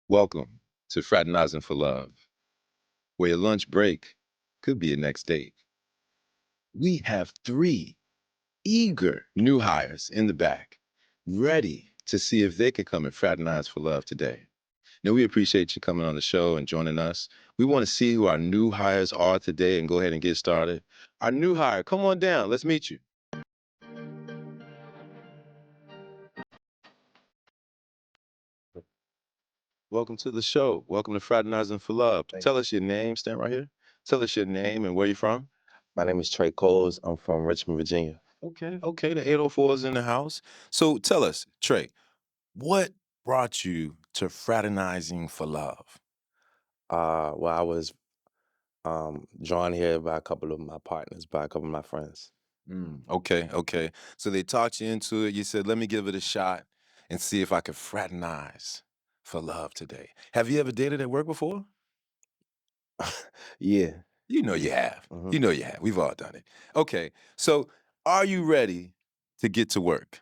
Welcome to Fraternizing for Love, where your lunch break could be your next date. We have three eager new hires in the back, ready to see if they could come and fraternize for love today. Now, we appreciate you coming on the show and joining us. We want to see who our new hires are today and go ahead and get started. Our new hire, come on down. Let's meet you. Welcome to the show. Welcome to Fraternizing for Love. Tell us your name. Stand right here. Tell us your name and where you're from. My name is Trey. I'm from Richmond, Virginia. Okay, the 804 is in the house. So tell us, Trey, what brought you to Fraternizing for Love? I was drawn here by a couple of my partners, by a couple of my friends. Okay. So they talked you into it. You said, let me give it a shot and see if I could fraternize for love today. Have you ever dated at work before? Yeah. You know you have. hmm You know you have. We've all done it. Okay, so are you ready to get to work?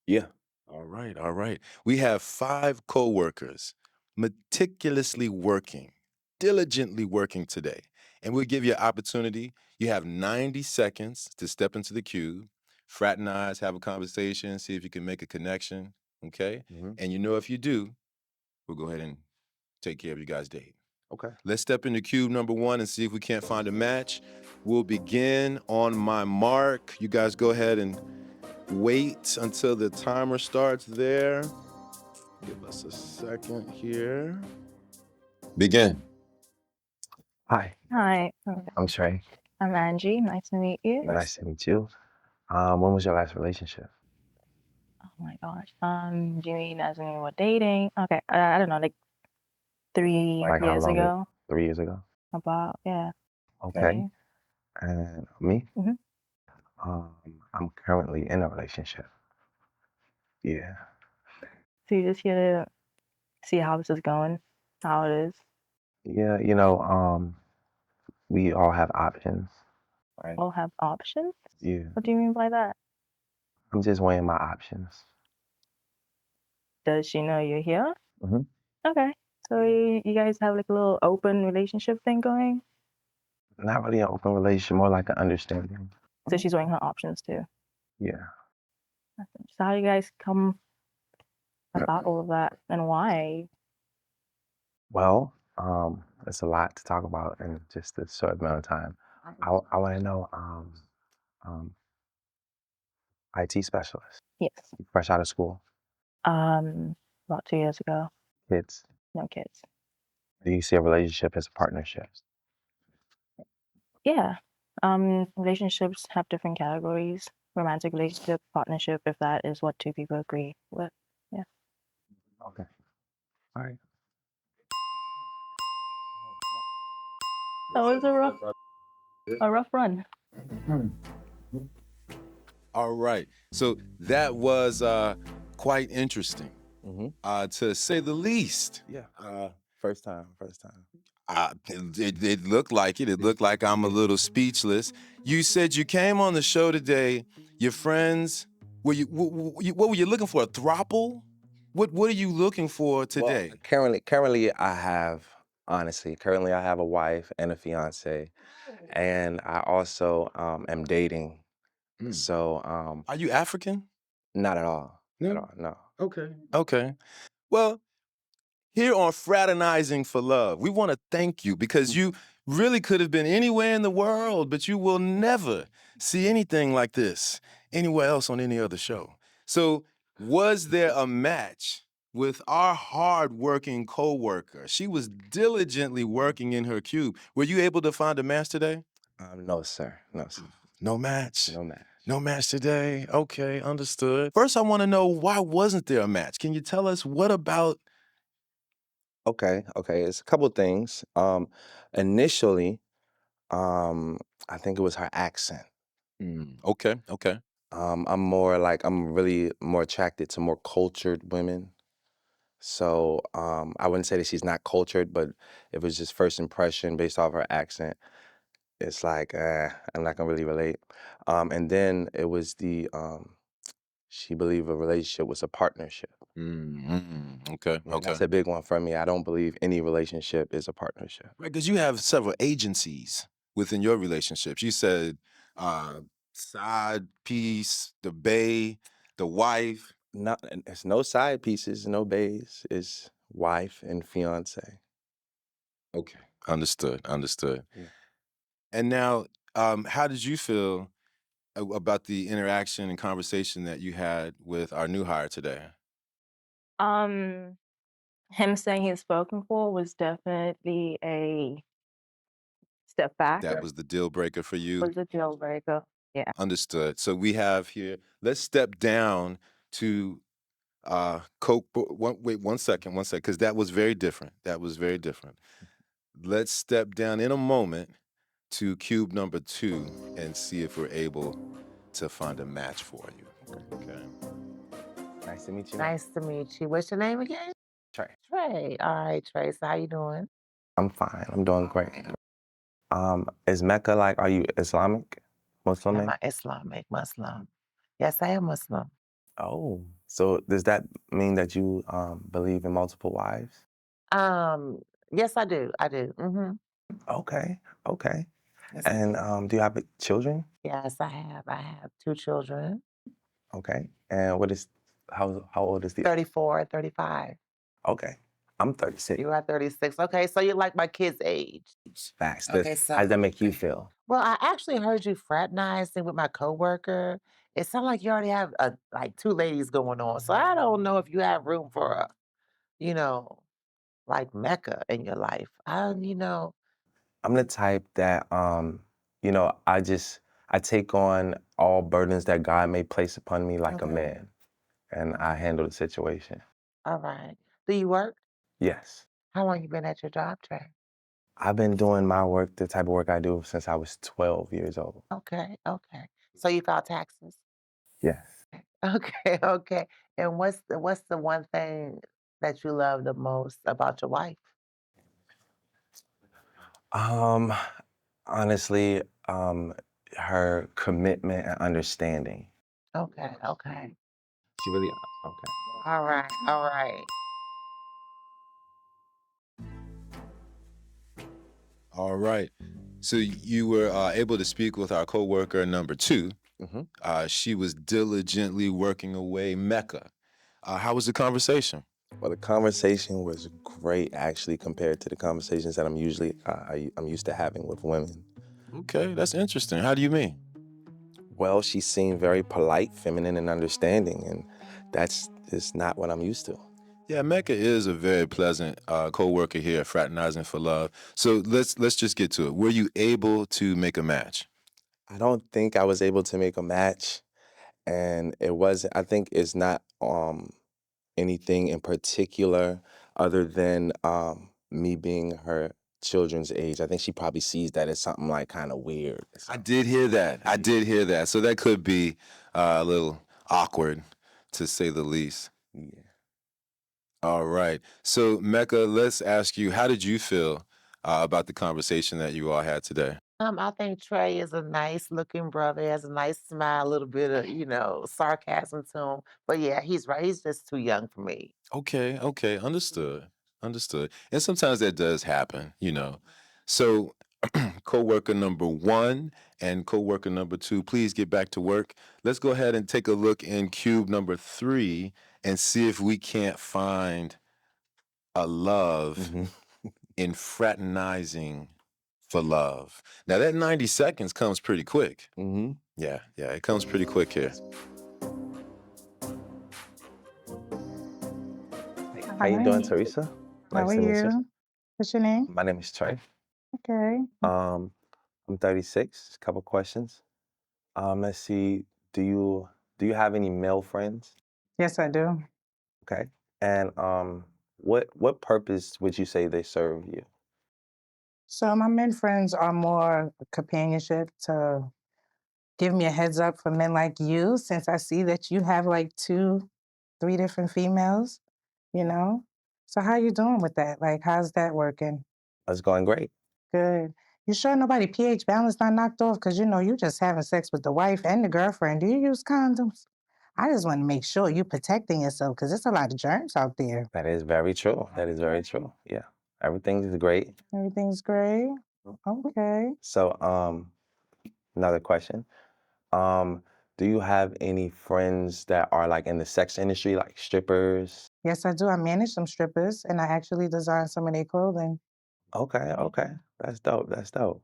Yeah. All right. We have 5 coworkers meticulously working, diligently working today. And we'll give you an opportunity. You have 90 seconds to step into the cube, fraternize, have a conversation, see if you can make a connection. Okay. hmm And you know, if you do, we'll go ahead and take care of you guys' date. Okay. Let's step into cube number 1 and see if we can't find a match. We'll begin on my mark. You guys go ahead and wait until the timer starts there. Give us a second here. Begin. Hi, Hi, I'm Trey. I'm Angie. Nice to meet you. Nice to meet you. When was your last relationship? Oh my gosh. Do you mean as in we're dating? Okay, I don't know, like three Like how years long? ago. 3 years ago. About yeah. Okay. And me? Mm-hmm. Um, I'm currently in a relationship. Yeah. So you're just here to see how this is going, how it is. Yeah. We all have options. Right. All have options. Yeah. What do you mean by that? I'm just weighing my options. Does she know you're here? hmm Okay. So you guys have like a little open relationship thing going. Not really an open relationship, more like an understanding. So she's weighing her options too. Yeah. So how you guys come about all of that and why? Well, it's a lot to talk about in just a short amount of time. I want to know, um, IT specialist, Yes. fresh out of school, About 2 years ago. kids. No kids. Do you see a relationship as a partnership? Yeah. Relationships have different categories. Romantic relationship, partnership, if that is what two people agree with. Yeah. Okay. All right. That was a rough run. All right. So that was quite interesting, Mm-hmm. to say the least. Yeah. First time. It looked like it. It looked like I'm a little speechless. You said you came on the show today. Your friends, what were you looking for? A throuple? What are you looking for Well, today? currently, currently I have a wife and a fiance, and I also am dating. Mm. So, Are you African? not at all. At No. all. No. Okay. Well, here on Fraternizing for Love, we want to thank you because you really could have been anywhere in the world, but you will never see anything like this anywhere else on any other show. So, was there a match with our hardworking coworker? She was diligently working in her cube. Were you able to find a match today? No, sir. No, sir. No match. No match. No match today. Okay, understood. First, I want to know, why wasn't there a match? Can you tell us what about? Okay. It's a couple things. Initially, um, I think it was her accent. Okay. I'm really more attracted to more cultured women. So, I wouldn't say that she's not cultured, but it was just first impression based off her accent. It's like, I'm not gonna really relate. And then it was she believed a relationship was a partnership. Okay, Yeah, okay. that's a big one for me. I don't believe any relationship is a partnership. Right, because you have several agencies within your relationships. You said uh, side piece, the bae, the wife. It's no side pieces, no bays. It's wife and fiance. Okay, understood, understood. Yeah. And now, how did you feel about the interaction and conversation that you had with our new hire today? Um, him saying he's spoken for was definitely a step back. That was the deal breaker for you? Was a deal breaker. Yeah. Understood. So we have here, let's step down to Coke. Wait, 1 second, because that was very different. That was very different. Let's step down in a moment to cube number 2 and see if we're able to find a match for you. Okay. Nice to meet you. Nice to meet you. What's your name again? Trey. Trey. All right, Trey. So how you doing? I'm fine. I'm doing great. Is Mecca like, are you Islamic? Muslim? Am I Islamic, Muslim? Yes, I am Muslim. Oh, so does that mean that you believe in multiple wives? Yes, I do. I do. Okay, okay. Yes, And do you have children? yes, I have. I have 2 children, Okay. And how old is the? 34, 35. Okay. I'm 36. You are 36. Okay, so you're like my kid's age. Facts. Okay, How does that so make you feel? well, I actually heard you fraternizing with my coworker. It sounds like you already have like 2 ladies going on. So I don't know if you have room for a, you know, like Mecca in your life. I'm the type that I take on all burdens that God may place upon me like a Okay. man, and I handle the situation. All right. Do you work? Yes. How long you been at your job, Trey? I've been doing my work, the type of work I do, since I was 12 years old. Okay, okay. So you file taxes? Yes. Okay, okay. And what's the one thing that you love the most about your wife? Um, honestly, her commitment and understanding. Okay, okay. She really okay. All right, all right. All right. So you were able to speak with our coworker number 2. She was diligently working away Mecca. How was the conversation? Well, the conversation was great, actually, compared to the conversations that I'm used to having with women. Okay, that's interesting. How do you mean? Well, she seemed very polite, feminine, and understanding, and that's just not what I'm used to. Yeah, Mecca is a very pleasant co-worker here at Fraternizing for Love. So let's just get to it. Were you able to make a match? I don't think I was able to make a match, and it wasn't. I think it's not anything in particular other than me being her children's age. I think she probably sees that as something like kind of weird. I did hear that. I did hear that. So that could be a little awkward, to say the least. Yeah. All right. So Mecca, let's ask you, how did you feel about the conversation that you all had today? I think Trey is a nice looking brother, has a nice smile, a little bit of, sarcasm to him. But yeah, he's right. He's just too young for me. Okay, okay, understood. Understood. And sometimes that does happen. So coworker number 1 and coworker number 2, please get back to work. Let's go ahead and take a look in cube number 3 and see if we can't find a love in fraternizing for love. Now that 90 seconds comes pretty quick. Yeah, it comes pretty quick here. How you Hi. doing, Teresa? How Nice are to meet you. you? What's your name? My name is Trey. Okay. I'm 36. Couple questions. Let's see. Do you have any male friends? Yes, I do. Okay. And what purpose would you say they serve you? So my men friends are more companionship to give me a heads up for men like you, since I see that you have like two, three different females, you know? So how you doing with that? Like, how's that working? It's going great. Good. You sure nobody pH balance not knocked off? Because you just having sex with the wife and the girlfriend. Do you use condoms? I just want to make sure you're protecting yourself because there's a lot of germs out there. That is very true. That is very true. Yeah. Everything is great. Everything's great. Okay. So, another question. Do you have any friends that are like in the sex industry, like strippers? Yes, I do. I manage some strippers and I actually design some of their clothing. Okay, okay. That's dope. That's dope.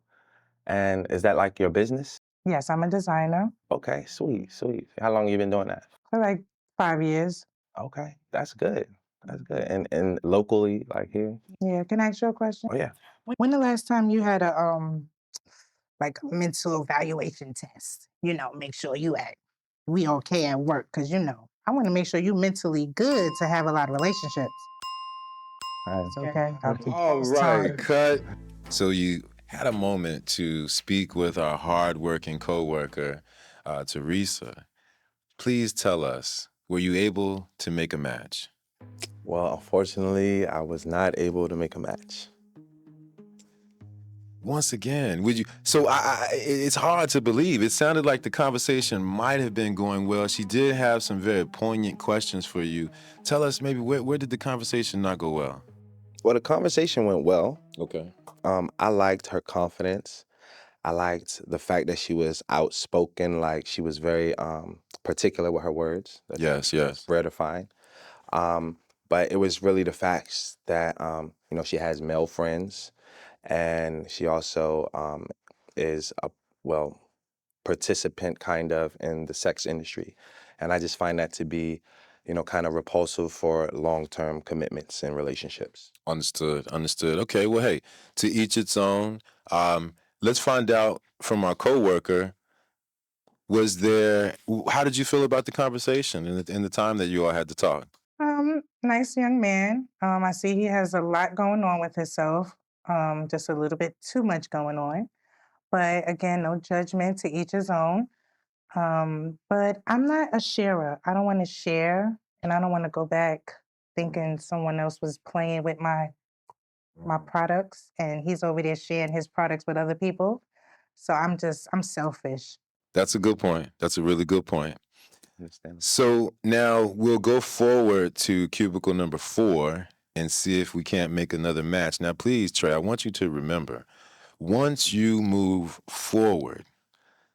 And is that like your business? Yes, I'm a designer Okay, sweet, sweet. How long you been doing that? for like 5 years. Okay, that's good. That's good. And locally, like here? Yeah. Can I ask you a question? Oh yeah. When the last time you had a like a mental evaluation test? Make sure we okay at work because I want to make sure you mentally good to have a lot of relationships. It's okay. I'll keep All this right, time. cut. So you had a moment to speak with our hardworking coworker, Teresa. Please tell us, were you able to make a match? Well, unfortunately, I was not able to make a match. Once again, would you? So it's hard to believe. It sounded like the conversation might have been going well. She did have some very poignant questions for you. Tell us maybe where did the conversation not go well? Well, the conversation went well. Okay. I liked her confidence. I liked the fact that she was outspoken, like she was very particular with her words. Yes. Rare to find. But it was really the facts that she has male friends, and she also is a participant kind of in the sex industry, and I just find that to be, kind of repulsive for long-term commitments and relationships. Understood. Okay, well, hey, to each its own. Let's find out from our coworker. How did you feel about the conversation in the time that you all had to talk? Nice young man. I see he has a lot going on with himself. Just a little bit too much going on. But again, no judgment, to each his own. But I'm not a sharer. I don't want to share, and I don't want to go back thinking someone else was playing with my products, and he's over there sharing his products with other people. So I'm selfish. That's a good point. That's a really good point. Understand? So now we'll go forward to cubicle number 4 and see if we can't make another match. Now, please, Trey, I want you to remember, once you move forward,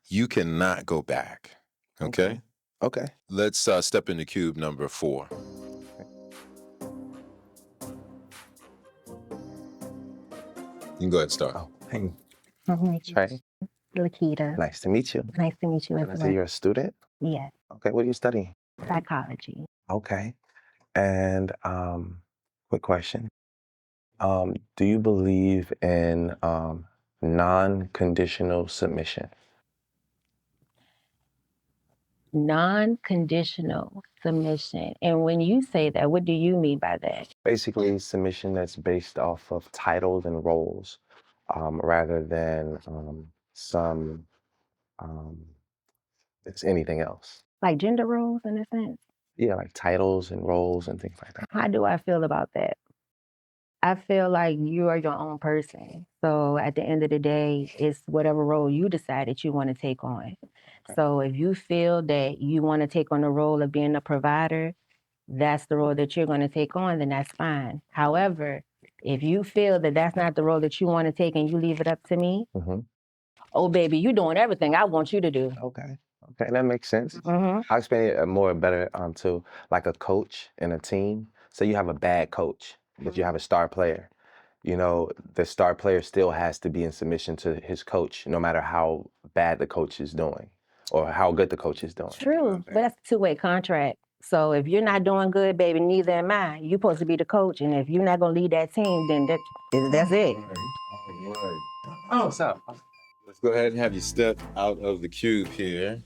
you cannot go back. Okay? Okay. Let's step into cube number 4. You can go ahead and start. Oh, hey, Mhm. Trey. Lakita. Nice to meet you. Nice to meet you Can I as say well. you're a student? Yes, Okay, what are you studying? psychology. Okay. And quick question. Do you believe in non-conditional submission? Non-conditional submission. And when you say that, what do you mean by that? Basically, submission that's based off of titles and roles, rather than some it's anything else. Like gender roles in a sense? Yeah, like titles and roles and things like that. How do I feel about that? I feel like you are your own person. So at the end of the day, it's whatever role you decide that you want to take on. So if you feel that you want to take on the role of being a provider, that's the role that you're going to take on, then that's fine. However, if you feel that that's not the role that you want to take and you leave it up to me, Mm-hmm. oh, baby, you're doing everything I want you to do. Okay. Okay, that makes sense. Hmm. I'll explain it more better to like a coach in a team. So you have a bad coach, but you have a star player. The star player still has to be in submission to his coach, no matter how bad the coach is doing or how good the coach is doing. True, but that's a two-way contract. So if you're not doing good, baby, neither am I. You're supposed to be the coach, and if you're not gonna lead that team, then that's it. All right. Oh, what's up? Let's go ahead and have you step out of the cube here.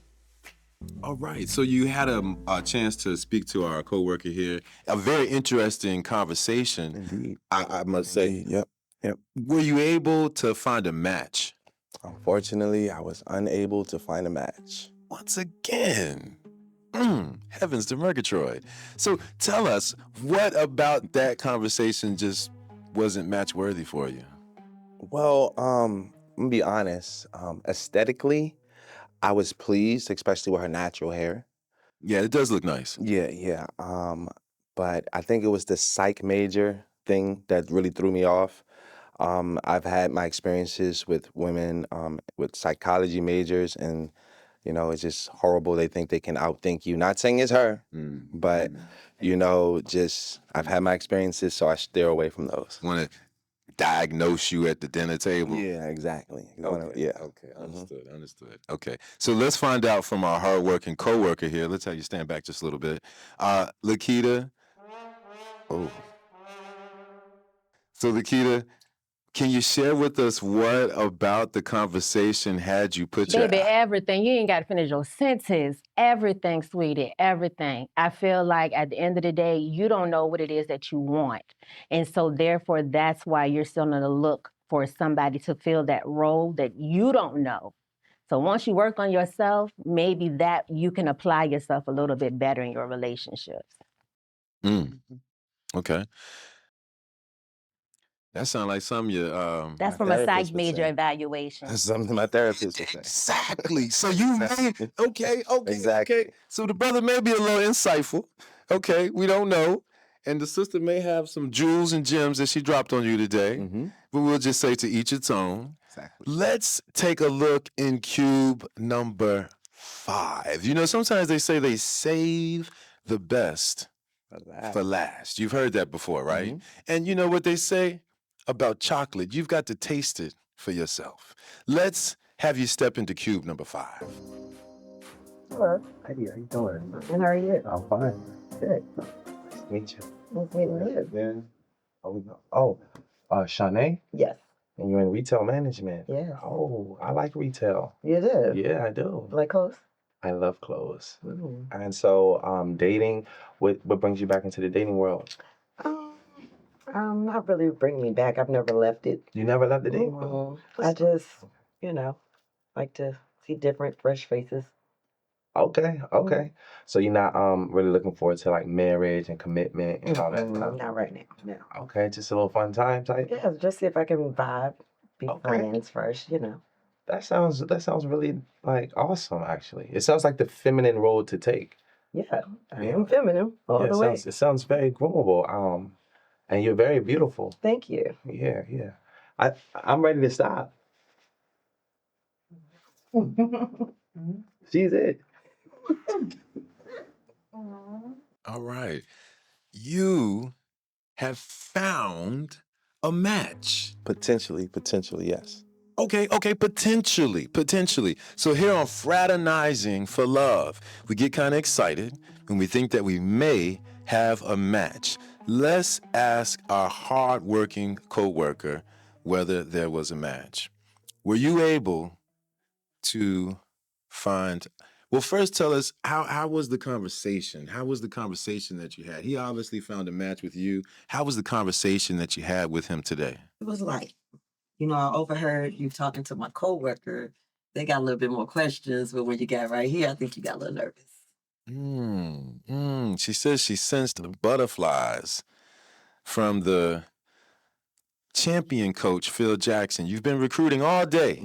All right, so you had a chance to speak to our coworker here. A very interesting conversation, Indeed. I must say. Indeed. Yep. Were you able to find a match? Unfortunately, I was unable to find a match. Once again. Heavens to Murgatroyd. So tell us, what about that conversation just wasn't match worthy for you? Well, I'm gonna be honest. Aesthetically, I was pleased, especially with her natural hair. Yeah, it does look nice. Yeah. But I think it was the psych major thing that really threw me off. I've had my experiences with women with psychology majors, and it's just horrible. They think they can outthink you. Not saying it's her, but just I've had my experiences, so I steer away from those. Want to diagnose you at the dinner table? Yeah, exactly. Okay. Understood. Okay, so let's find out from our hardworking coworker here. Let's have you stand back just a little bit. Lakita. Oh, So Lakita, can you share with us what about the conversation had you put Baby, your everything. You ain't got to finish your sentence. Everything, sweetie, everything. I feel like at the end of the day, you don't know what it is that you want. And so, therefore, that's why you're still going to look for somebody to fill that role that you don't know. So, once you work on yourself, maybe that you can apply yourself a little bit better in your relationships. Okay. That sounds like something you That's my from a psych therapist would major say. evaluation. That's something my therapist would say. Exactly. So you may okay. Exactly. So the brother may be a little insightful. Okay, we don't know. And the sister may have some jewels and gems that she dropped on you today. But we'll just say to each its own. Exactly. Let's take a look in cube number 5. Sometimes they say they save the best for last. You've heard that before, right? And you know what they say about chocolate? You've got to taste it for yourself. Let's have you step into cube number 5. Hello. Hey, how you doing? And how are you? I'm fine. Good. Nice to meet you. Nice meeting you. Shanae? Yes. And you're in retail management? Yeah. Oh, I like retail. You do? Yeah, I do. Like clothes? I love clothes. Mm. And so, dating, what brings you back into the dating world? Not really bring me back. I've never left it. You never left the dating world? I just, like to see different, fresh faces. Okay. So you're not really looking forward to like marriage and commitment and all that stuff? Not right now. No. Okay, just a little fun time type? Yeah, just see if I can vibe, be Okay. friends first, That sounds really like awesome actually. It sounds like the feminine role to take. Yeah, I am feminine all the way. It sounds very groomable. And you're very beautiful. Thank you. Yeah. I'm ready to stop. She's it. All right. You have found a match. Potentially, yes. Okay, potentially. So here on Fraternizing for Love, we get kind of excited when we think that we may have a match. Let's ask our hardworking coworker whether there was a match. Were you able to find? Well, first tell us how was the conversation? How was the conversation that you had? He obviously found a match with you. How was the conversation that you had with him today? It was light. I overheard you talking to my coworker. They got a little bit more questions, but when you got right here, I think you got a little nervous. She says she sensed the butterflies from the champion coach, Phil Jackson. You've been recruiting all day,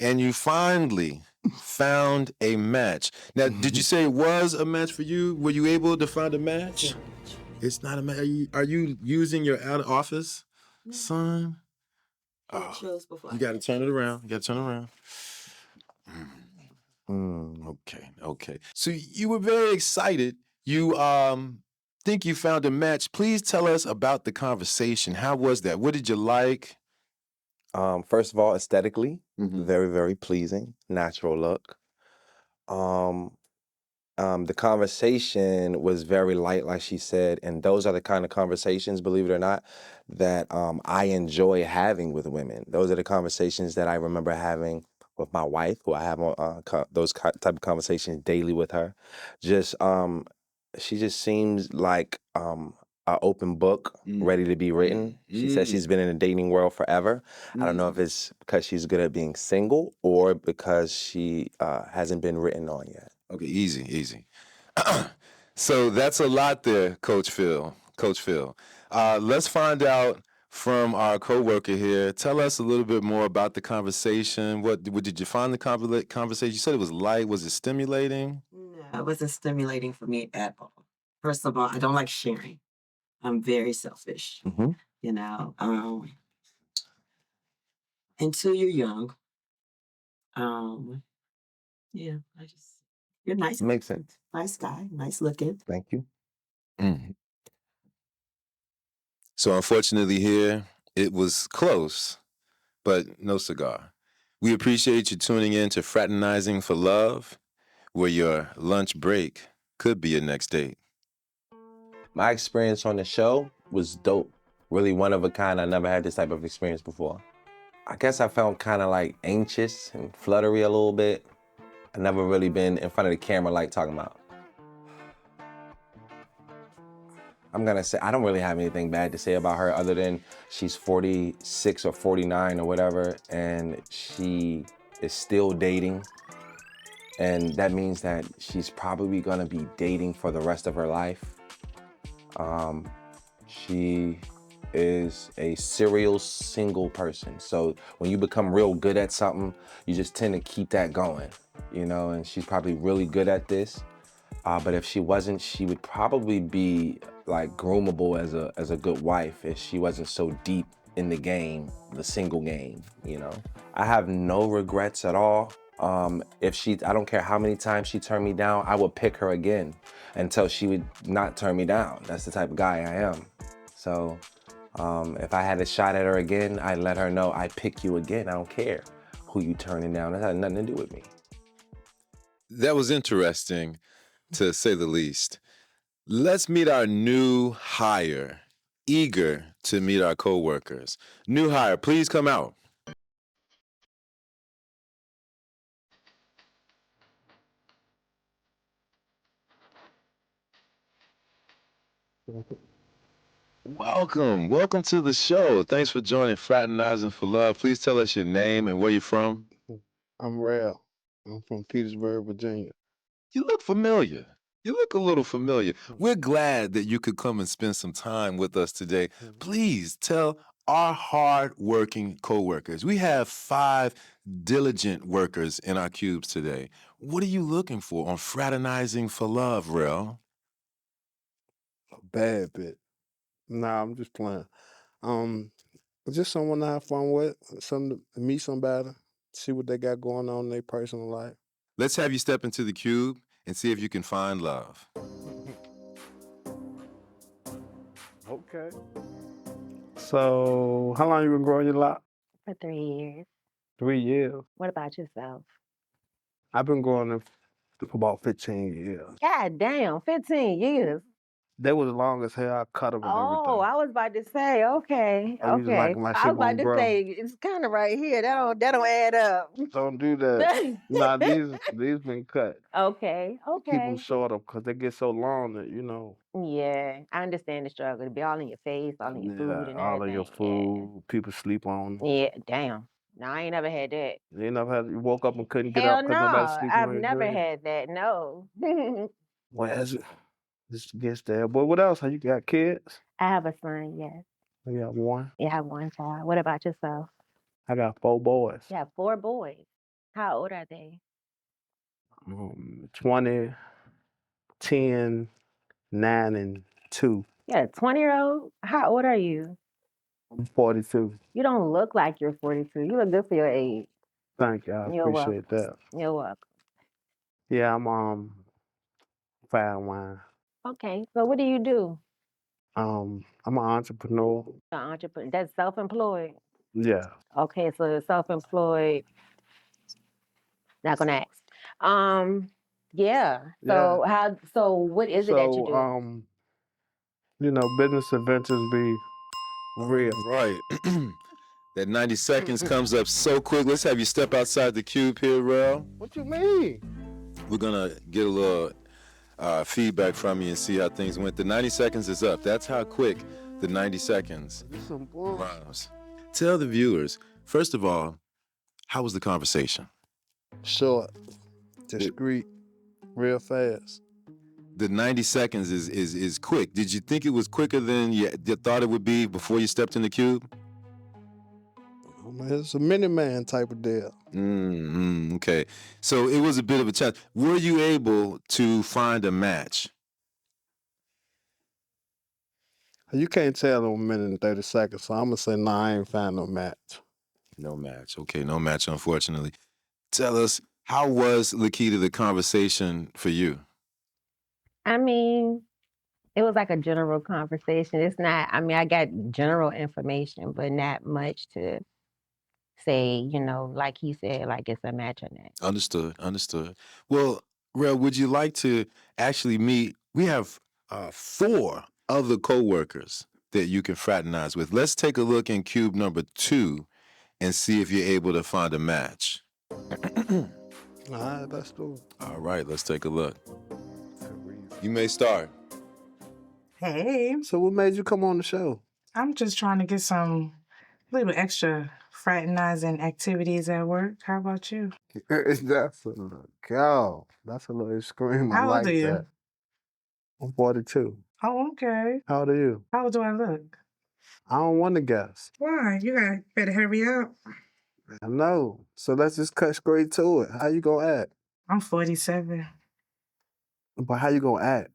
and you finally found a match. Now, did you say it was a match for you? Were you able to find a match? It's not a match. Are you using your out of office, son? You got to turn it around. Okay. So you were very excited. You think you found a match. Please tell us about the conversation. How was that? What did you like? First of all, aesthetically, very, very pleasing, natural look. The conversation was very light, like she said, and those are the kind of conversations, believe it or not, that I enjoy having with women. Those are the conversations that I remember having with my wife, who I have those type of conversations daily with her. She just seems like an open book, ready to be written. She says she's been in the dating world forever. I don't know if it's because she's good at being single or because she hasn't been written on yet. Okay, easy. So that's a lot there, Coach Phil. Let's find out from our coworker here. Tell us a little bit more about the conversation. What did you find the conversation? You said it was light. Was it stimulating? No, it wasn't stimulating for me at all. First of all, I don't like sharing. I'm very selfish. Mm-hmm. You know, until you're young. Yeah, you're nice. Makes sense. Nice guy, nice looking. Thank you. Mm. So unfortunately here, it was close, but no cigar. We appreciate you tuning in to Fraternizing for Love, where your lunch break could be your next date. My experience on the show was dope. Really one of a kind. I never had this type of experience before. I guess I felt kind of like anxious and fluttery a little bit. I never really been in front of the camera like talking about. I'm gonna say I don't really have anything bad to say about her other than she's 46 or 49 or whatever, and she is still dating. And that means that she's probably gonna be dating for the rest of her life. She is a serial single person. So when you become real good at something, you just tend to keep that going, you know, and she's probably really good at this. But if she wasn't, she would probably be like groomable as a good wife if she wasn't so deep in the game, the single game, you know. I have no regrets at all. I don't care how many times she turned me down, I would pick her again until she would not turn me down. That's the type of guy I am. So if I had a shot at her again, I'd let her know I pick you again. I don't care who you turning down. That had nothing to do with me. That was interesting, to say the least. Let's meet our new hire, eager to meet our coworkers. New hire, please come out. Welcome to the show. Thanks for joining Fraternizing for Love. Please tell us your name and where you're from. I'm Ralph. I'm from Petersburg, Virginia. You look familiar. You look a little familiar. We're glad that you could come and spend some time with us today. Please tell our hard-working coworkers. We have 5 diligent workers in our cubes today. What are you looking for on Fraternizing for Love, Rel? A bad bit. Nah, I'm just playing. Um, just someone to have fun with, some to meet somebody, see what they got going on in their personal life. Let's have you step into the cube and see if you can find love. Okay. So, how long you been growing your lot? For 3 years. 3 years. What about yourself? I've been growing it for about 15 years. God damn, 15 years. They was the longest hair. I cut them and everything. Oh, I was about to say, okay, Oh, you just like okay. my I shit was about won't to grow. say it's kind of right here. That don't add up. Don't do that. Nah, these been cut. Okay, Keep them okay. shorter because they get so long that, Yeah, I understand the struggle to be all in your face, all in your food and all of your everything. food, people sleep on them. Yeah, damn. No, I ain't never had that. You never had, you woke up and couldn't get Hell up because nobody no, sleeping I've on your never dream. had that. No. Well, this gets there. But what else? You got kids? I have a son, yes. You got one? You have one child. What about yourself? I got 4 boys. You have 4 boys. How old are they? 20, 10, 9, and 2. Yeah, 20-year-old. How old are you? I'm 42. You don't look like you're 42. You look good for your age. Thank you. I You're welcome. appreciate that. You're welcome. Yeah, I'm fine wine. Okay, so what do you do? I'm an entrepreneur. An entrepreneur. That's self-employed. Yeah. Okay, so self-employed. Not gonna ask. Yeah. So what is it that you do? Business adventures be real. Right. That 90 seconds comes up so quick. Let's have you step outside the cube here, Rel. What you mean? We're going to get a little feedback from you and see how things went. The 90 seconds is up. That's how quick the 90 seconds This some bull. runs. Tell the viewers, first of all, how was the conversation? Short, discreet, real fast. The 90 seconds is quick. Did you think it was quicker than you thought it would be before you stepped in the cube? It's a mini-man type of deal. Okay. So it was a bit of a challenge. Were you able to find a match? You can't tell in a minute and 30 seconds, so I'm going to say, nah, I ain't found no match. No match. Okay, no match, unfortunately. Tell us, how was, Lakita, the conversation for you? I mean, it was like a general conversation. It's not, I mean, I got general information, but not much to say, you know, like he said, like it's a match or not. Understood. Well, Rel, would you like to actually meet? We have 4 other coworkers that you can fraternize with. Let's take a look in cube number 2 and see if you're able to find a match. All right, let's do it. All right, let's take a look. You may start. Hey, So what made you come on the show? I'm just trying to get some little extra fraternizing activities at work. How about you? That's a little girl. That's a little extreme. I How old like are you? that. I'm 42. Oh, okay. How old are you? How do I look? I don't want to guess. Why? You got better hurry up. I know. So let's just cut straight to it. How you gonna act? I'm 47. But how you gonna act?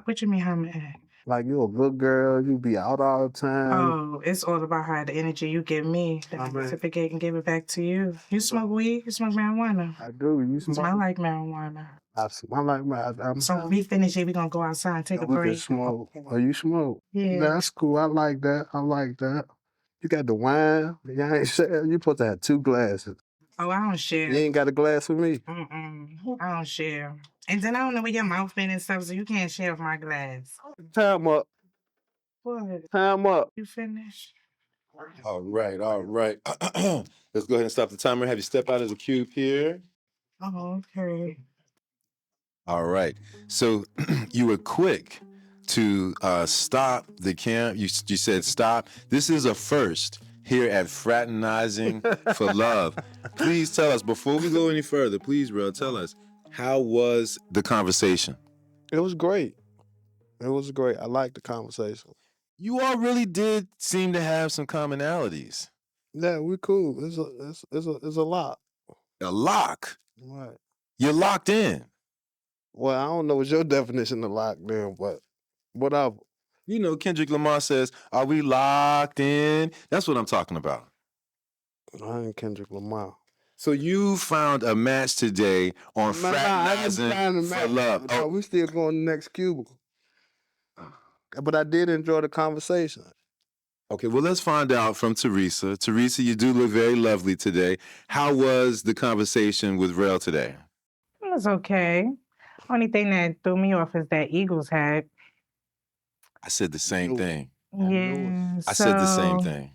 What you mean how I'm gonna act? Like you a good girl, you be out all the time. Oh, it's all about how the energy you give me, that I reciprocate and give it back to you. You smoke weed? You smoke marijuana? I do. You smoke? Smell like marijuana. I smell like marijuana. So when we finish it, we gonna go outside and take a We can break. smoke. Oh, you smoke? Yeah. That's cool. I like that. You got the wine. You ain't share. You supposed to have 2 glasses. Oh, I don't share. You ain't got a glass with me. I don't share. And then I don't know where your mouth been and stuff, so you can't share with my glass. Time up. What? Time up. You finished? All right. Let's go ahead and stop the timer. Have you step out of the cube here? Oh, okay. All right. So you were quick to stop the camp. You said stop. This is a first here at Fraternizing for Love. Please tell us, before we go any further, please, Rel, tell us, how was the conversation? It was great. I liked the conversation. You all really did seem to have some commonalities. Yeah, we cool. It's a lot. A lock. Right. You're locked in. Well, I don't know what your definition of lockdown, but whatever. You know, Kendrick Lamar says, "Are we locked in?" That's what I'm talking about. I ain't Kendrick Lamar. So you found a match today on Fraternizing for Love. Oh, we still going to the next cubicle. But I did enjoy the conversation. Okay, well, let's find out from Teresa. Teresa, you do look very lovely today. How was the conversation with Rel today? It was okay. Only thing that threw me off is that Eagles hat. I said the same thing. Yeah. I said the same thing.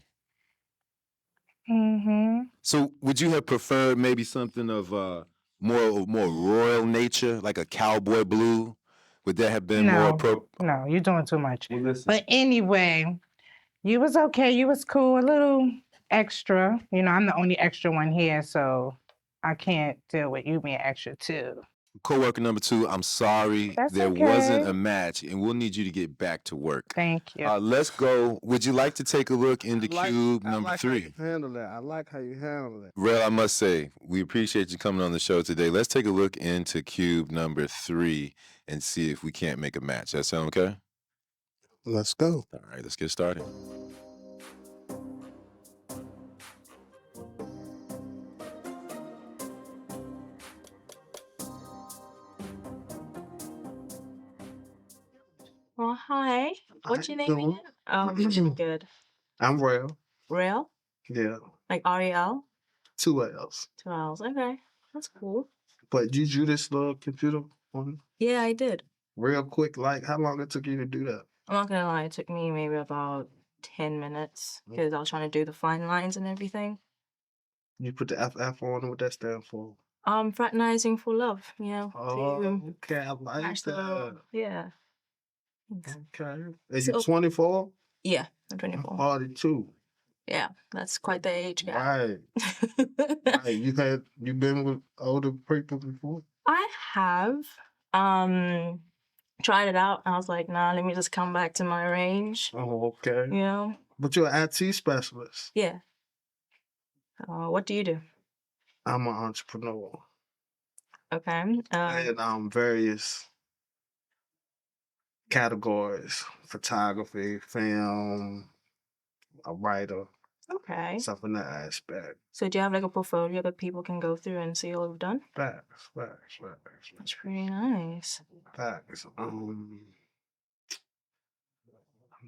Mm-hmm. So would you have preferred maybe something of more royal nature, like a cowboy blue? Would that have been more appropriate? No, you're doing too much. Well, listen. But anyway, you was okay. You was cool. A little extra. You know, I'm the only extra one here, so I can't deal with you being extra too. Coworker number 2, I'm sorry. That's there okay. wasn't a match, and we'll need you to get back to work. Thank you. Let's go. Would you like to take a look into cube number 3? How you handle that. I like how you handle that. Rel, I must say, we appreciate you coming on the show today. Let's take a look into cube number 3 and see if we can't make a match. That sound okay? Let's go. All right, let's get started. Oh, hi. What's your name doing? again? Oh, good. I'm Rel. Real? Yeah. Like R-E-L? 2 L's. 2 L's. Okay. That's cool. But you drew this little computer on Yeah, I did. real quick. Like, how long it took you to do that? I'm not gonna lie, it took me maybe about 10 minutes because I was trying to do the fine lines and everything. You put the FF on. What that stand for? Fraternizing for love, you know. Oh, okay. I like match the that. love. Yeah. Okay. Is you So- 24? Yeah, I'm 24. 42. Yeah, that's quite the age gap. Right. Right. You been with older people before? I have. tried it out. I was like, nah, let me just come back to my range. Oh, okay. You know? But you're an IT specialist. Yeah. What do you do? I'm an entrepreneur. Okay. And various categories: photography, film, a writer, Okay. stuff in that aspect. So do you have like a portfolio that people can go through and see all you've done? Facts. That's pretty nice. Facts. I'm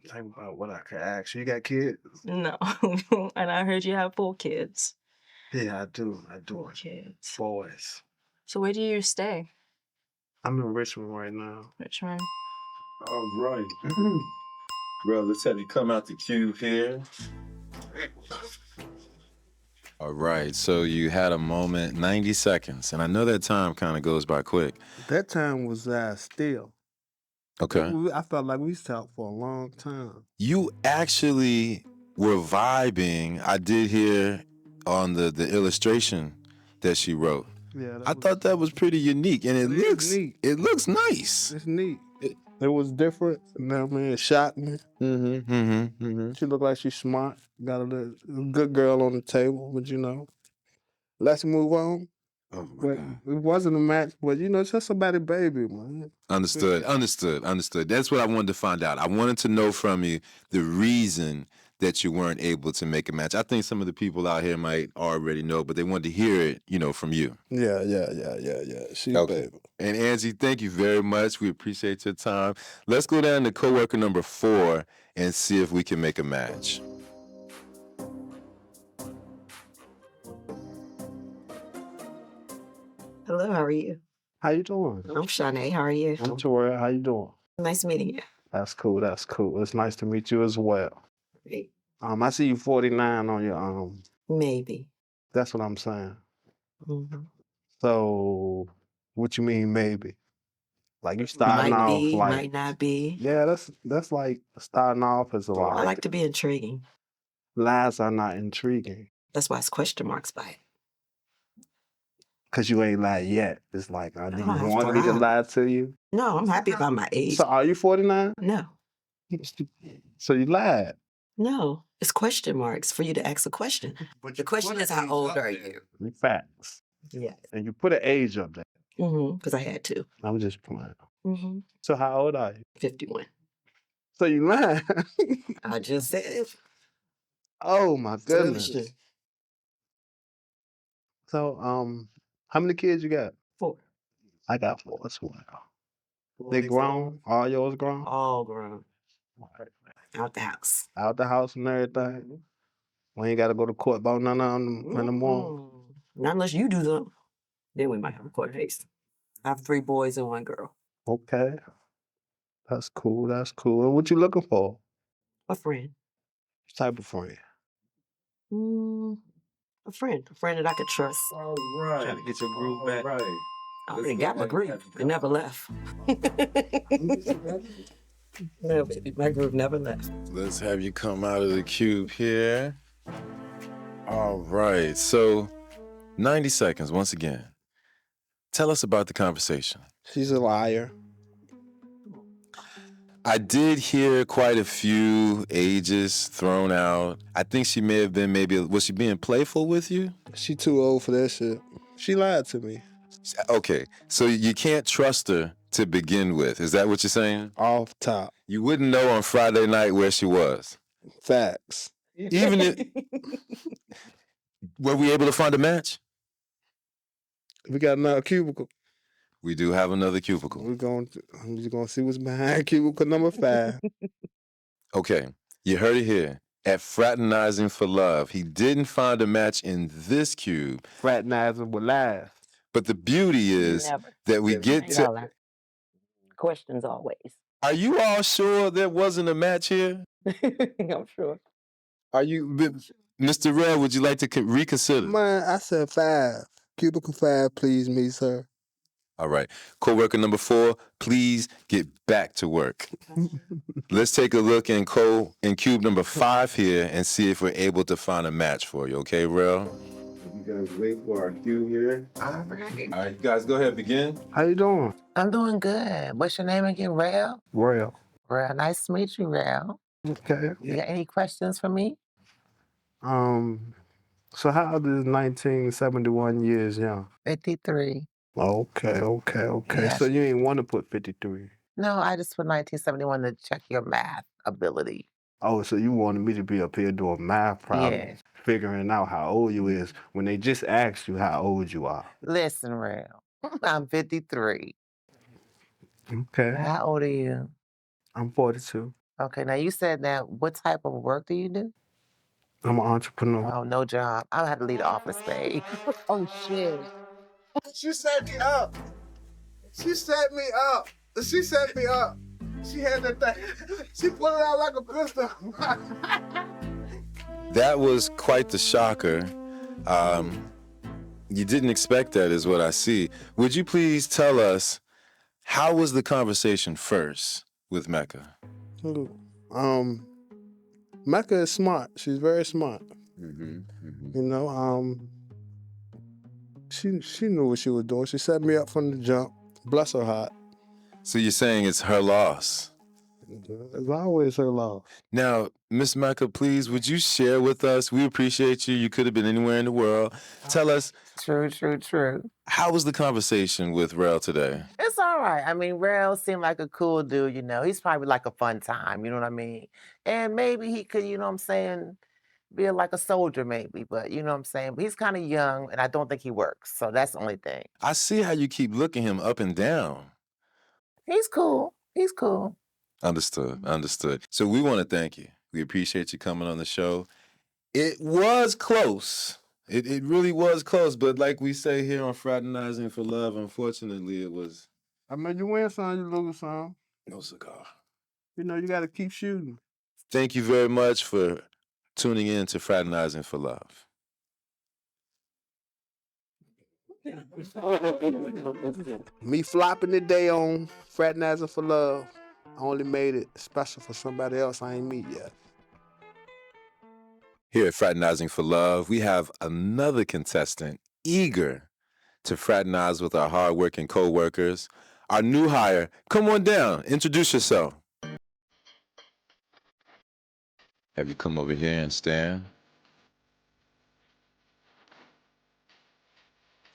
thinking about what I could ask you. You got kids? No. And I heard you have 4 kids. Yeah, I do. 4 kids. Boys. So where do you stay? I'm in Richmond right now. Richmond. All right. Bro, let's have you come out the cube here. All right, so you had a moment, 90 seconds, and I know that time kind of goes by quick. That time was still. Okay. I felt like we talked for a long time. You actually were vibing. I did hear on the illustration that she wrote. Yeah, I thought that was pretty unique, and it looks neat. it looks nice. It's neat. It was different. You know what I mean? It shocked me. She looked like she's smart. Got a good girl on the table, but let's move on. Oh my But God. it wasn't a match, but it's just somebody's baby, man. Understood. That's what I wanted to find out. I wanted to know from you the reason that you weren't able to make a match. I think some of the people out here might already know, but they wanted to hear it, from you. Yeah. She baby. And Angie, thank you very much. We appreciate your time. Let's go down to coworker number 4 and see if we can make a match. Hello, how are you? How you doing? I'm Shanae. How are you? I'm Trey. How you doing? Nice meeting you. That's cool. It's nice to meet you as well. Great. I see you 49 on your Maybe. That's what I'm saying. Mm-hmm. So, what you mean maybe? Like you starting Might off be, like might not be. yeah, that's like starting off as a I lot. like to be intriguing. Lies are not intriguing That's why it's question marks by it. because you ain't lied yet. It's like, do you have want to me to lie. lie to you? No, I'm happy about my age. So, are you 49? No, So you lied. no. It's question marks for you to ask a question. The question is, how old are you? Facts. Yeah. And you put an age up there. Because I had to. I'm just playing. 51. So how old are you? So you lied. I just said it. Oh my goodness. Solution. So how many kids you got? 4. I got 4 as well. They grown? All yours grown? All grown. Out the house. Out the house and everything? We ain't got to go to court about none of them in the morning? Not unless you do them. Then we might have a court case. I have 3 boys and 1 girl. Okay. That's cool. And what you looking for? A friend. What type of friend? A friend that I could trust. All right. Trying to get your groove back. All right. I already got my groove. It never left. No, baby, my groove never left. Let's have you come out of the cube here. All right. So 90 seconds once again. Tell us about the conversation. She's a liar. I did hear quite a few ages thrown out. I think she may have been was she being playful with you? She too old for that shit. She lied to me. Okay, so you can't trust her to begin with. Is that what you're saying? Off top. You wouldn't know on Friday night where she was. Facts. Even if, were we able to find a match? We got another cubicle. We do have another cubicle. I'm just gonna see what's behind cubicle number 5. Okay, you heard it here. At Fraternizing for Love, he didn't find a match in this cube. Fraternizing with lies. But the beauty is that we get to... Questions always. Are you all sure there wasn't a match here? I'm sure. Are you... Mr. Red, would you like to reconsider? Man, I said 5. Cubicle 5, please, me, sir. All right. Coworker number 4, please get back to work. Let's take a look in cube number 5 here and see if we're able to find a match for you. Okay, Rel? guys wait for our cue here. All right. All right, you guys go ahead, begin. How you doing? I'm doing good. What's your name again, Rail? Royal. Rail, nice to meet you, Rail. Okay. You got any questions for me? So how old is 1971 years young? 53. Okay. Yeah. So you ain't want to put 53. No, I just put 1971 to check your math ability. Oh, so you wanted me to be up here doing math problems, Yeah. figuring out how old you is when they just asked you how old you are. Listen, Rail, I'm 53. Okay. How old are you? I'm 42. Okay, now you said that what type of work do you do? I'm an entrepreneur. Oh, no job. I had to leave the office, babe. Oh, shit. She set me up. She set me up. She set me up. She had that thing. She put it out like a pistol. That was quite the shocker. You didn't expect that, is what I see. Would you please tell us, how was the conversation first with Mecca? Mecca is smart. She's very smart. Mm-hmm, mm-hmm. You know, she knew what she was doing. She set me up from the jump. Bless her heart. So you're saying it's her loss? It's always her loss. Now, Miss Mecca, please, would you share with us? We appreciate you. You could have been anywhere in the world. Tell us. True. How was the conversation with Rel today? It's all right. I mean, Rail seemed like a cool dude, you know. He's probably like a fun time, you know what I mean? And maybe he could, you know what I'm saying, be like a soldier maybe, but you know what I'm saying? But he's kind of young and I don't think he works. So that's the only thing. I see how you keep looking him up and down. He's cool. Understood. So we want to thank you. We appreciate you coming on the show. It was close. It really was close, but like we say here on Fraternizing for Love, unfortunately, it was I mean, you win some, you lose some. no cigar. You know, you got to keep shooting. Thank you very much for tuning in to Fraternizing for Love. Me flopping today on Fraternizing for Love, I only made it special for somebody else I ain't meet yet. Here at Fraternizing for Love, we have another contestant eager to fraternize with our hardworking co-workers. Our new hire, come on down, introduce yourself. Have you come over here and stand?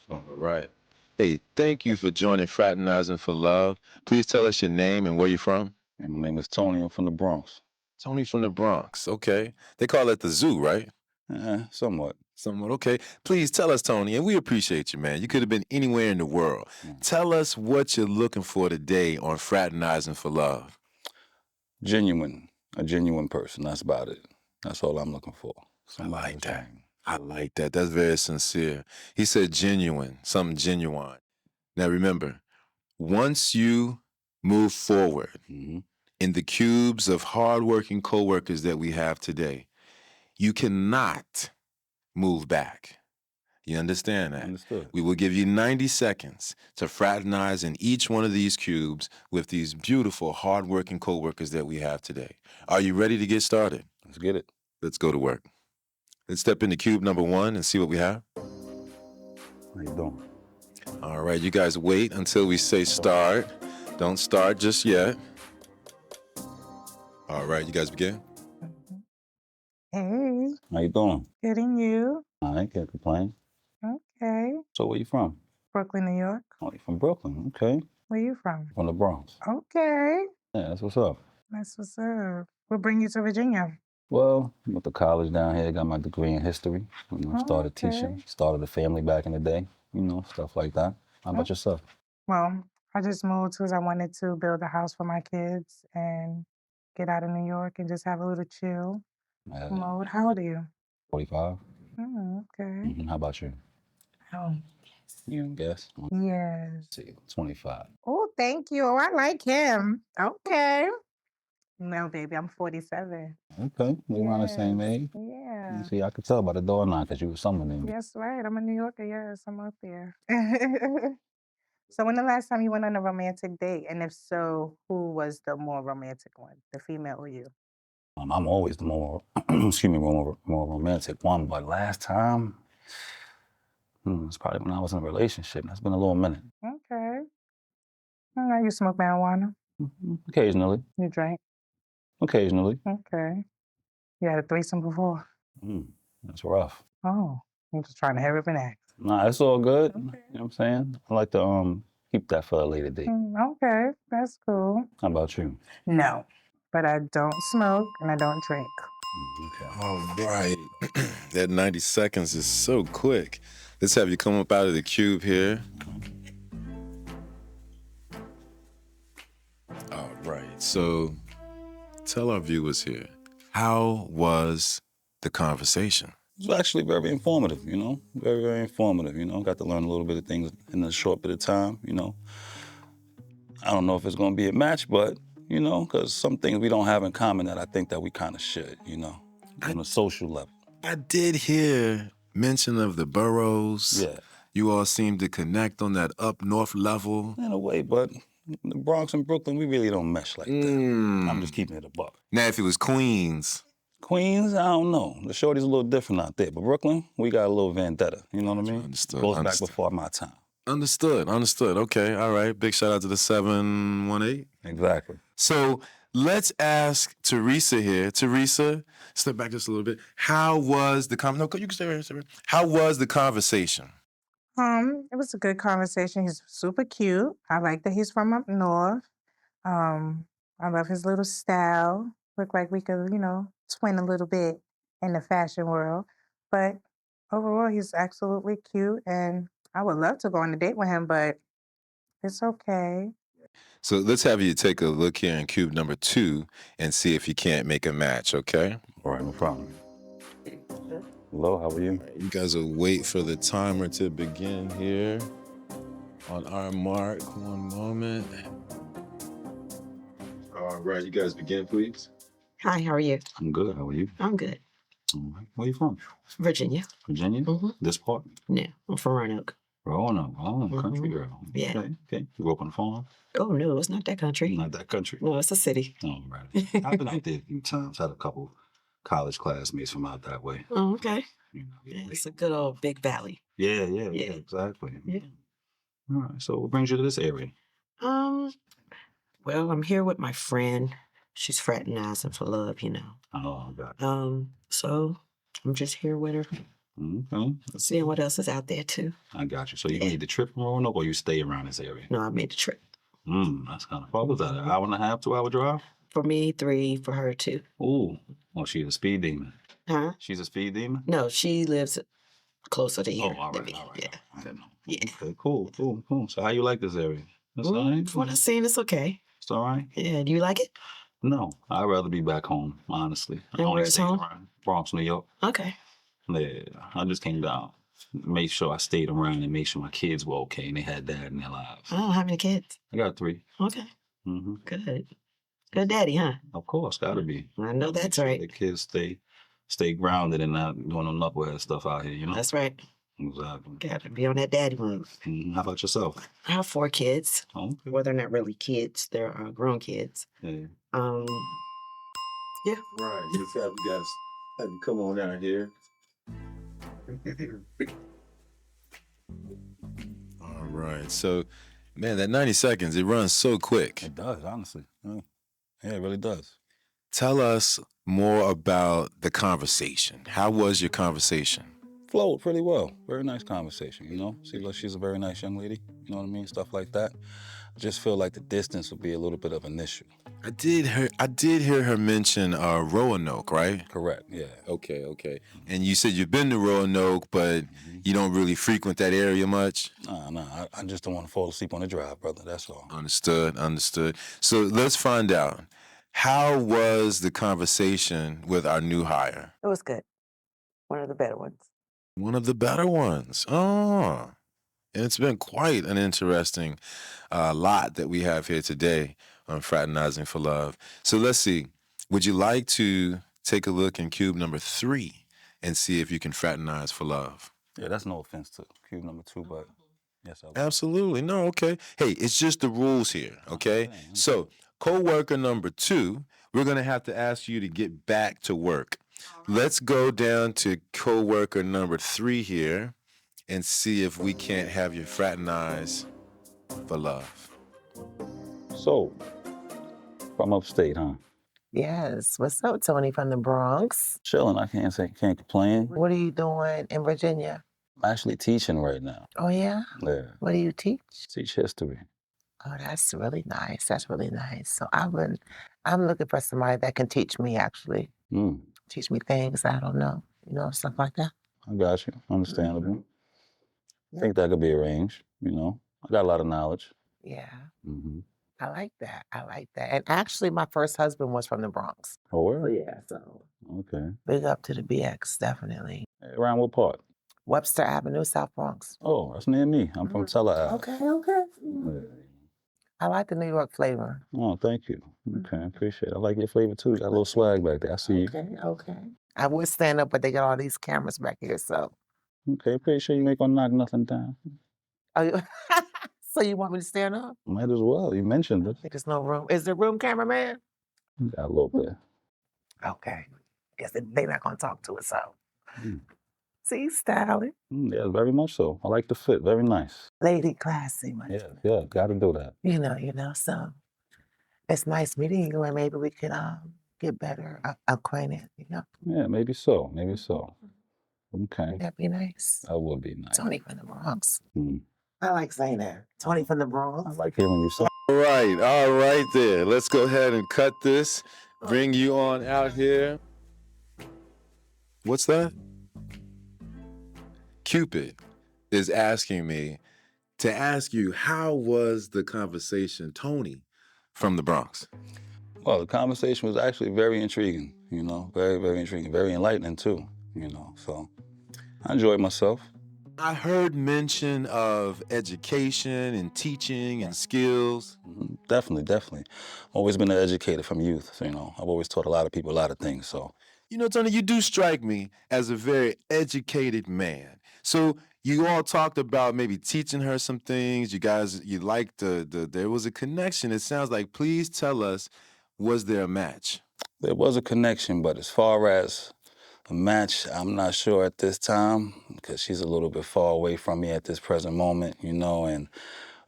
All right. Hey, thank you for joining Fraternizing for Love. Please tell us your name and where you're from. And my name is Tony. I'm from the Bronx. Tony from the Bronx, okay. They call it the zoo, right? Somewhat. Somewhat, okay. Please tell us, Tony, and we appreciate you, man. You could have been anywhere in the world. Tell us what you're looking for today on Fraternizing for Love. A genuine person. That's about it. That's all I'm looking for. I like that. That's very sincere. He said genuine, something genuine. Now remember, once you move forward in the cubes of hardworking coworkers that we have today, you cannot move back. You understand that? Understood. We will give you 90 seconds to fraternize in each one of these cubes with these beautiful, hardworking coworkers that we have today. Are you ready to get started? Let's get it. Let's go to work. Let's step into cube number 1 and see what we have. How you doing? All right, you guys wait until we say start. Don't start just yet. All right, you guys begin. Hey, How you doing? good and you? I can't complain. Okay. So where you from? Brooklyn, New York. Oh, you from Brooklyn. Okay. Where you from? From the Bronx. Okay. Yeah, that's what's up. That's what's up. What bring you to Virginia? Well, I went to college down here, got my degree in history. Started teaching, started a family back in the day, stuff like that. How about yourself? Well, I just moved because I wanted to build a house for my kids and get out of New York and just have a little chill mode. How old are you? 45. Okay. How about you? Oh, You guess? yes. Let's see, 25. Oh, thank you. Oh, I like him. Okay. No, baby, I'm 47. Okay, we're around the same age. Yeah. See, I could tell by the door knock because you were summoned in me. That's right. I'm a New Yorker. Yes, I'm up there. So when the last time you went on a romantic date? And if so, who was the more romantic one, the female or you? I'm always the more, more romantic one. But last time, It's probably when I was in a relationship. That's been a little minute. Okay. All right, you smoke marijuana? Occasionally. You drink? Occasionally. Okay. You had a threesome before? That's rough. Oh, I'm just trying to hurry up and ask. Nah, it's all good. Okay. You know what I'm saying? I like to keep that for a later date. Okay, that's cool. How about you? No, but I don't smoke and I don't drink. Okay. All right. That 90 seconds is so quick. Let's have you come up out of the cube here. All right. So tell our viewers here, how was the conversation? It was actually very informative, you know? Very, very informative, you know? Got to learn a little bit of things in a short bit of time, you know? I don't know if it's going to be a match, but, you know, because some things we don't have in common that I think that we kind of should, you know, on a social level. I did hear mention of the boroughs. Yeah. You all seem to connect on that up north level. In a way, but the Bronx and Brooklyn, we really don't mesh like that. I'm just keeping it a buck. Now, if it was Queens. Queens, I don't know. The shorty's a little different out there. But Brooklyn, we got a little vendetta. You know what I mean? Understood. Goes back before my time. Understood. Okay. All right. Big shout out to the 718. Exactly. So let's ask Teresa here. Teresa, step back just a little bit. How was the conversation? No, you can stay right here. How was the conversation? It was a good conversation. He's super cute. I like that he's from up north. I love his little style. Look like we could, twin a little bit in the fashion world. But overall, he's absolutely cute, and I would love to go on a date with him, but it's okay. So let's have you take a look here in cube number 2 and see if you can't make a match, okay? All right, no problem. Hello, how are you? You guys will wait for the timer to begin here. On our mark, one moment. All right, you guys begin, please. Hi, how are you? I'm good. How are you? I'm good. All right. Where you from? Virginia. Virginia? Mm-hmm. This part? Yeah, I'm from Roanoke. Roanoke. Oh, country girl. Yeah. Okay. You grew up on a farm? Oh, no, it's not that country. Not that country. No, it's a city. All right. I've been out there a few times. Had a couple college classmates from out that way. Oh, okay. You know, Yeah, it's a good old big valley. Yeah, exactly. Yeah. All right. So what brings you to this area? Well, I'm here with my friend. She's fraternizing for love, you know. Oh, got it. So I'm just here with her, Okay. seeing what else is out there too. I got you. So you made the trip from Roanoke, or you stay around this area? No, I made the trip. That's kind of far. Was that an hour and a half, 2 hour drive? For me, 3. For her, 2. Ooh. Well, she's a speed demon. Huh? She's a speed demon? No, she lives closer to here. Oh, all than right. me. Yeah. I didn't know. Yeah. Okay, cool. So how you like this area? That's all right? From what I've seen, it's okay. It's all right? Yeah. Do you like it? No, I'd rather be back home, honestly. And where's home? Around Bronx, New York. Okay. Yeah, I just came down. Make sure I stayed around and make sure my kids were okay and they had dad in their lives. Oh, how many kids? I got 3. Okay. Mm-hmm. Good. Good daddy, huh? Of course, gotta be. I know that's Make sure right. the kids stay grounded and not doing no knucklehead stuff out here, you know? That's right. Exactly. Gotta be on that daddy move. How about yourself? I have 4 kids. Oh, okay. Well, they're not really kids. They're grown kids. Yeah. Yeah. Right. Let's have you guys come on down here. All right. So, man, that 90 seconds, it runs so quick. It does, honestly. Yeah, it really does. Tell us more about the conversation. How was your conversation? Flowed pretty well. Very nice conversation, you know? See, look, she's a very nice young lady. You know what I mean? Stuff like that. I just feel like the distance would be a little bit of an issue. I did hear her mention Roanoke, right? Correct, yeah. Okay. And you said you've been to Roanoke, but you don't really frequent that area much? Nah. I just don't want to fall asleep on the drive, brother. That's all. Understood. So let's find out. How was the conversation with our new hire? It was good. One of the better ones. One of the better ones. Oh. And it's been quite an interesting lot that we have here today on Fraternizing for Love. So let's see. Would you like to take a look in cube number 3 and see if you can fraternize for love? Yeah, that's no offense to cube number 2, but yes, I will. Absolutely. No, okay. Hey, it's just the rules here, okay? So, co-worker number 2, we're going to have to ask you to get back to work. Let's go down to co-worker number 3 here. and see if we can't have you fraternize for love. So, from upstate, huh? Yes. What's up, Tony from the Bronx? Chilling. I can't complain. What are you doing in Virginia? I'm actually teaching right now. Oh, yeah? Yeah. What do you teach? Teach history. Oh, that's really nice. That's really nice. So I'm looking for somebody that can teach me, actually. Teach me things I don't know, stuff like that. I got you. Understandable. I think that could be arranged, I got a lot of knowledge. Yeah. Mm-hmm. I like that. I like that. And actually, my first husband was from the Bronx. Oh, So, where? yeah, so Okay. big up to the BX, definitely. Around what part? Webster Avenue, South Bronx. Oh, that's near me. I'm from Teller Ave. Okay. Yeah. I like the New York flavor. Oh, thank you. Okay, I appreciate it. I like your flavor too. You got a little swag back there. I see you. Okay. I would stand up, but they got all these cameras back here, so. Okay, pretty sure you ain't gonna knock nothing down. Are you, so you want me to stand up? Might as well. You mentioned it. There's no room. Is there room, cameraman? Got a little bit. Okay. Guess they're not going to talk to us, so. See, styling. Yeah, very much so. I like the fit. Very nice. Lady classy. Yeah, gotta do that. So it's nice meeting you, and maybe we could get better acquainted, Yeah, maybe so. Okay. Would that be nice? That would be nice. Tony from the Bronx. I like saying that. Tony from the Bronx. I like hearing you say. All right there. Let's go ahead and cut this. Bring you on out here. What's that? Cupid is asking me to ask you, how was the conversation, Tony from the Bronx? Well, the conversation was actually very intriguing, very, very intriguing, very enlightening too, so I enjoyed myself. I heard mention of education and teaching and skills. Definitely. Always been an educator from youth, so, I've always taught a lot of people a lot of things, so. Tony, you do strike me as a very educated man. So you all talked about maybe teaching her some things. You liked there was a connection. It sounds like, please tell us, was there a match? There was a connection, but as far as a match, I'm not sure at this time because she's a little bit far away from me at this present moment, and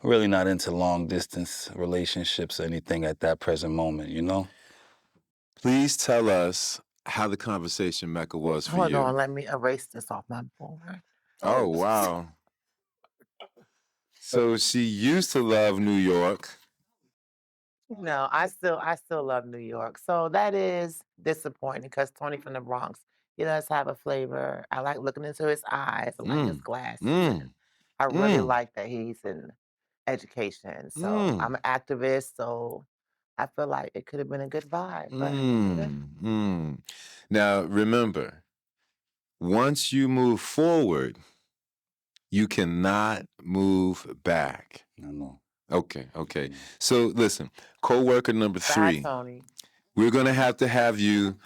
really not into long distance relationships or anything at that present moment, Please tell us how the conversation, Mecca, was for you. Hold on, let me erase this off my board. Oh, wow. So she used to love New York. No, I still love New York. So that is disappointing because Tony from the Bronx, he does have a flavor. I like looking into his eyes. I like his glasses. I really like that he's in education. So I'm an activist, so I feel like it could have been a good vibe. But Now, remember, once you move forward, you cannot move back. I know. Okay. So listen, co-worker number 3. Bye, Tony. We're going to have you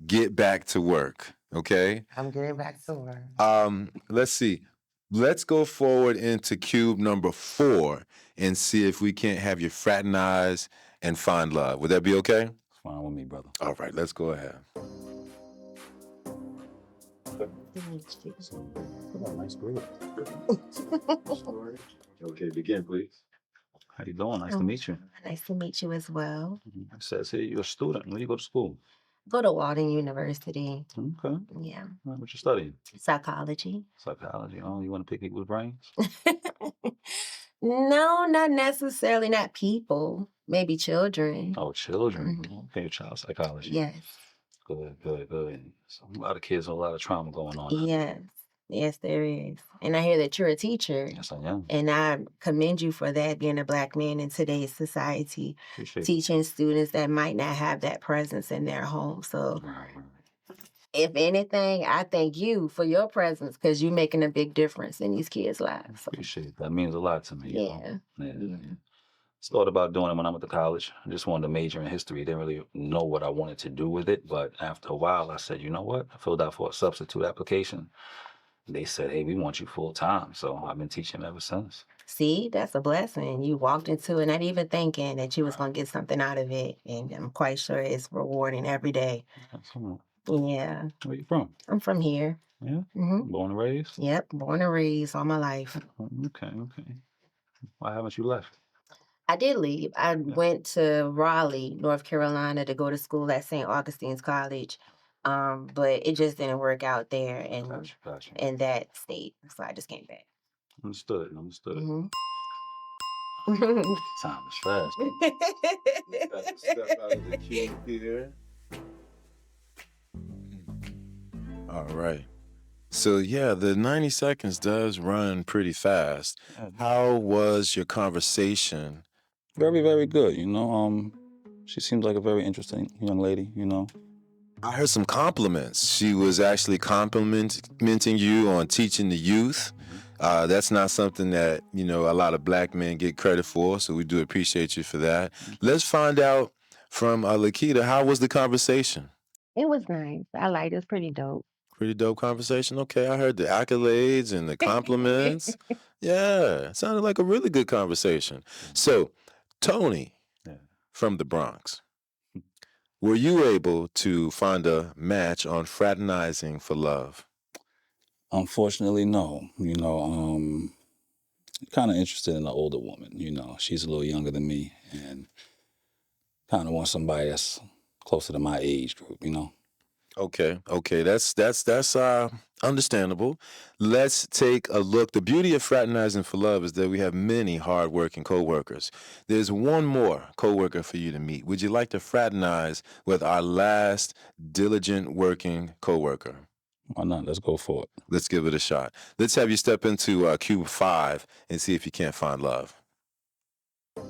get back to work, okay? I'm getting back to work. Let's see. Let's go forward into cube number 4 and see if we can't have you fraternize and find love. Would that be okay? It's fine with me, brother. All right, let's go ahead. Nice group. Okay, begin, please. How you doing? Nice to meet you. Nice to meet you as well. It says here you're a student. Where do you go to school? Go to Walden University. Okay. Yeah. What you studying? Psychology. Psychology. Oh, you want to pick people's brains? No, not necessarily. Not people. Maybe children. Oh, children. Okay, child psychology. Yes. Good. So a lot of kids, a lot of trauma going on. Yes, there is. And I hear that you're a teacher. Yes, I am. And I commend you for that, being a Black man in today's society, teaching students that might not have that presence in their home. So, if anything, I thank you for your presence because you're making a big difference in these kids' lives. So. Appreciate it. That means a lot to me. Yeah. I thought about doing it when I went to college. I just wanted to major in history. Didn't really know what I wanted to do with it. But after a while, I said, you know what? I filled out for a substitute application. They said, hey, we want you full time. So I've been teaching ever since. See, that's a blessing. You walked into it not even thinking that you was going to get something out of it. And I'm quite sure it's rewarding every day. Excellent. Yeah. Where you from? I'm from here. Yeah? Mhm. Born and raised? Yep, born and raised all my life. Okay. Why haven't you left? I did leave. I went to Raleigh, North Carolina to go to school at St. Augustine's College. But it just didn't work out there Gotcha. in that state. So I just came back. Understood. Mhm. Time is fast. Got to step out of the queue here. All right. So yeah, the 90 seconds does run pretty fast. How was your conversation? Very, very good. She seems like a very interesting young lady. I heard some compliments. She was actually complimenting you on teaching the youth. That's not something that, a lot of black men get credit for, so we do appreciate you for that. Let's find out from Lakita, how was the conversation? It was nice. I liked it. It was pretty dope. Pretty dope conversation. Okay, I heard the accolades and the compliments. Yeah, it sounded like a really good conversation. So, Tony from the Bronx, were you able to find a match on Fraternizing for Love? Unfortunately, no. Kind of interested in an older woman. She's a little younger than me and kind of want somebody that's closer to my age group. Okay, that's understandable. Let's take a look. The beauty of Fraternizing for Love is that we have many hardworking coworkers. There's one more coworker for you to meet. Would you like to fraternize with our last diligent working coworker? Why not? Let's go for it. Let's give it a shot. Let's have you step into cube 5 and see if you can't find love. All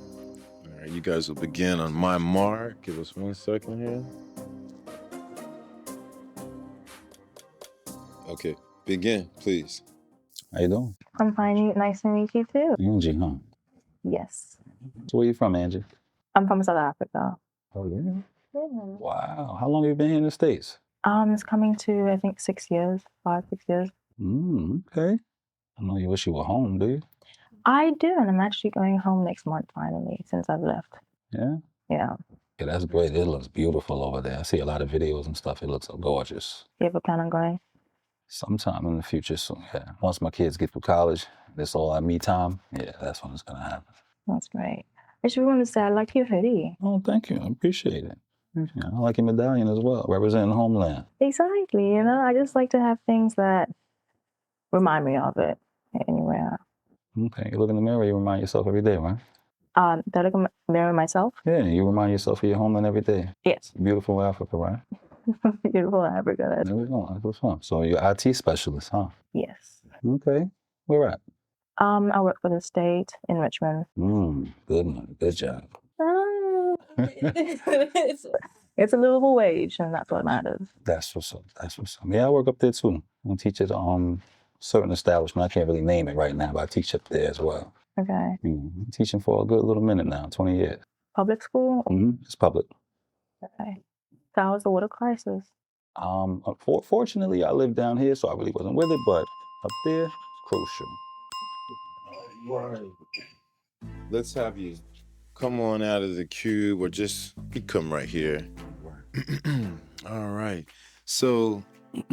right, you guys will begin on my mark. Give us 1 second here. Okay, begin, please. How you doing? I'm fine. Nice to meet you too. Angie, huh? Yes. So where you from, Angie? I'm from South Africa. Oh, yeah? Yeah. Wow. How long have you been here in the States? It's coming to, I think, 6 years, 5, 6 years. Okay. I know you wish you were home, do you? I do, and I'm actually going home next month finally, since I've left. Yeah? Yeah. Yeah, that's great. It looks beautiful over there. I see a lot of videos and stuff. It looks gorgeous. You have a plan on going? Sometime in the future, so yeah. Once my kids get through college, this all our me time, yeah, that's when it's gonna happen. That's great. I just wanted to say I like your hoodie. Oh, thank you. I appreciate it. Yeah, I like your medallion as well, representing the homeland. Exactly, I just like to have things that remind me of it anywhere. Okay, you look in the mirror, you remind yourself every day, right? Do I look in the mirror myself? Yeah, you remind yourself of your homeland every day. Yes. Beautiful Africa, right? Beautiful Africa. There we go. That's what's fun. So you're IT specialist, huh? Yes. Okay. Where at? I work for the state in Richmond. Good money. Good job. It's a livable wage, and that's what matters. That's what's up. Yeah, I work up there too. I teach at certain establishment. I can't really name it right now, but I teach up there as well. Okay. I'm teaching for a good little minute now, 20 years. Public school? It's public. Okay. So how's the water crisis? Fortunately, I live down here, so I really wasn't with it, but up there, it's crucial. Right. Let's have you come on out of the cube, or you come right here. All right. So,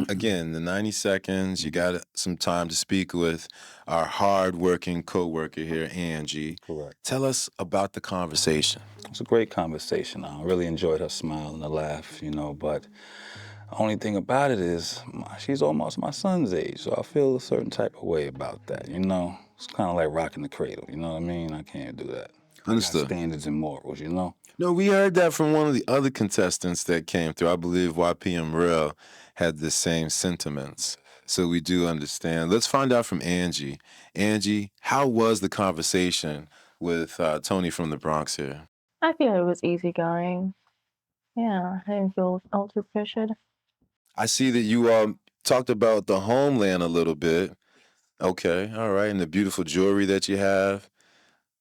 again, the 90 seconds, you got some time to speak with our hardworking coworker here, Angie. Correct. Tell us about the conversation. It's a great conversation. I really enjoyed her smile and the laugh, but the only thing about it is she's almost my son's age, so I feel a certain type of way about that, It's kind of like rocking the cradle, you know what I mean? I can't do that. Understood. I got standards and morals, No, we heard that from one of the other contestants that came through. I believe YPM Real had the same sentiments. So we do understand. Let's find out from Angie. Angie, how was the conversation with Tony from the Bronx here? I feel it was easygoing. Yeah, I didn't feel ultra pressured. I see that you talked about the homeland a little bit. Okay, all right, and the beautiful jewelry that you have.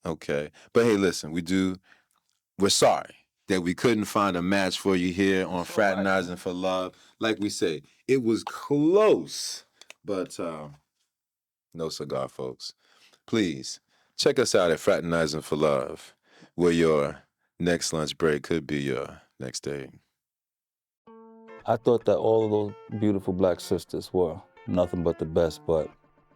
Okay, but hey, listen, we're sorry that we couldn't find a match for you here on Fraternizing for Love. Like we say, it was close, but no cigar, folks. Please check us out at Fraternizing for Love, where your next lunch break could be your next date. I thought that all of those beautiful black sisters were nothing but the best, but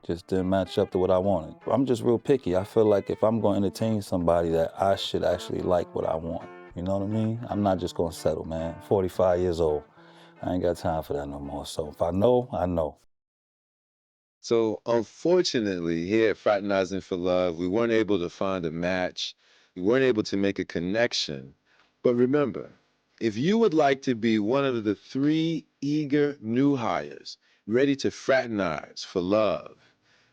just didn't match up to what I wanted. I'm just real picky. I feel like if I'm going to entertain somebody, that I should actually like what I want. You know what I mean? I'm not just going to settle, man. 45 years old. I ain't got time for that no more. So if I know, I know. So unfortunately, here at Fraternizing for Love, we weren't able to find a match. We weren't able to make a connection. But remember, if you would like to be one of the 3 eager new hires ready to fraternize for love,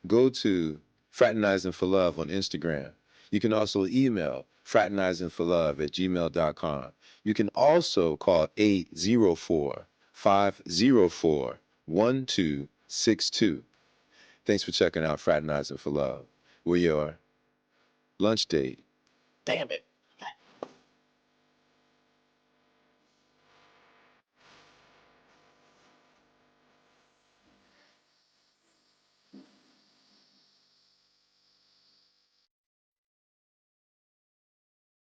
go to Fraternizing for Love on Instagram. You can also email fraternizingforlove@gmail.com. You can also call 804-504-1262. Thanks for checking out Fraternizing for Love. We're your lunch date. Damn it.